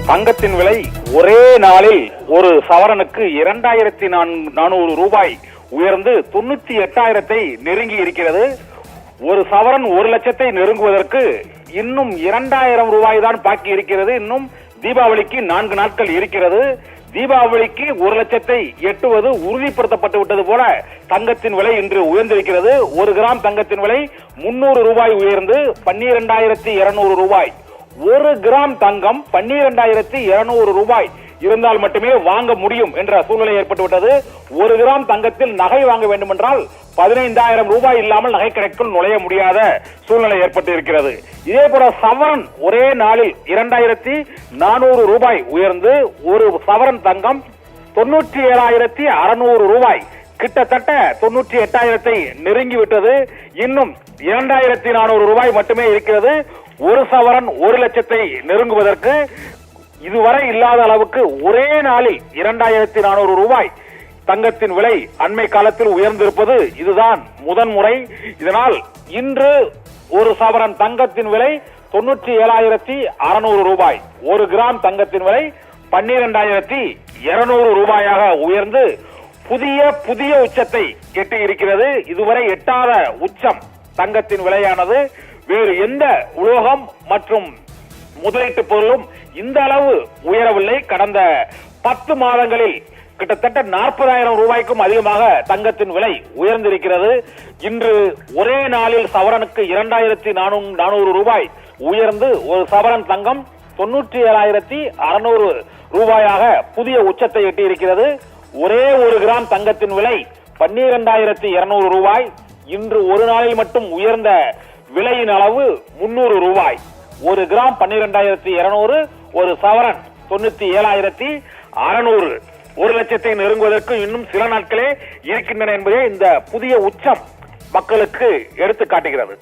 தங்கத்தின் விலை ஒரே நாளில் ஒரு சவரனுக்கு 2400 ரூபாய் உயர்ந்து 98,000 நெருங்கி இருக்கிறது. ஒரு சவரன் 1 லட்சத்தை நெருங்குவதற்கு இன்னும் 2000 ரூபாய் தான் பாக்கி இருக்கிறது. இன்னும் தீபாவளிக்கு 4 நாட்கள் இருக்கிறது. தீபாவளிக்கு 1 லட்சத்தை எட்டுவது உறுதிப்படுத்தப்பட்டு விட்டது போல தங்கத்தின் விலை இன்று உயர்ந்திருக்கிறது. 1 கிராம் தங்கத்தின் விலை 300 ரூபாய் உயர்ந்து 12,200 ரூபாய். 1 கிராம் தங்கம் 12,200 ரூபாய் இருந்தால் மட்டுமே வாங்க முடியும் என்ற சூழ்நிலை ஏற்பட்டுவிட்டது. 1 கிராம் தங்கத்தில் நகை வாங்க வேண்டும் என்றால் 15,000 ரூபாய் இல்லாமல் நகை கடைக்குள் நுழைய முடியாத சூழ்நிலை ஏற்பட்டு இருக்கிறது. இதே போல சவரன் ஒரே நாளில் 2,400 ரூபாய் உயர்ந்து ஒரு சவரன் தங்கம் 97,600 ரூபாய், கிட்டத்தட்ட 98,000 நெருங்கிவிட்டது. இன்னும் 2,400 ரூபாய் மட்டுமே இருக்கிறது. ஒரு சவரன் 1 லட்சத்தை நெருங்குவதற்கு இதுவரை இல்லாத அளவுக்கு ஒரே நாளில் 2,400 ரூபாய் தங்கத்தின் விலை அண்மை காலத்தில் உயர்ந்திருப்பது இதுதான் முதன்முறை. இதனால் இன்று ஒரு சவரன் தங்கத்தின் விலை 97,600 ரூபாய், 1 கிராம் தங்கத்தின் விலை 12,200 ரூபாயாக உயர்ந்து புதிய உச்சத்தை எட்டி இருக்கிறது. இதுவரை எட்டாத உச்சம் தங்கத்தின் விலையானது. வேறு எந்த உலோகம் மற்றும் முதலீட்டு பொருளும் இந்த அளவு உயரவில்லை. கடந்த 10 மாதங்களில் கிட்டத்தட்ட 40,000 ரூபாய்க்கும் அதிகமாக தங்கத்தின் விலை உயர்ந்திருக்கிறது. இன்று ஒரே நாளில் சவரனுக்கு 2,400 ரூபாய் உயர்ந்து ஒரு சவரன் தங்கம் 97,600 ரூபாயாக புதிய உச்சத்தை எட்டி இருக்கிறது. ஒரே 1 கிராம் தங்கத்தின் விலை 12,200 ரூபாய். இன்று ஒரு நாளில் மட்டும் உயர்ந்த விலையின் அளவு 300 ரூபாய். 1 கிராம் 12,200, ஒரு சவரன் 97,600. 1 லட்சத்தை நெருங்குவதற்கு இன்னும் சில நாட்களே இருக்கின்றன என்பதே இந்த புதிய உச்சம் மக்களுக்கு எடுத்து காட்டுகிறது.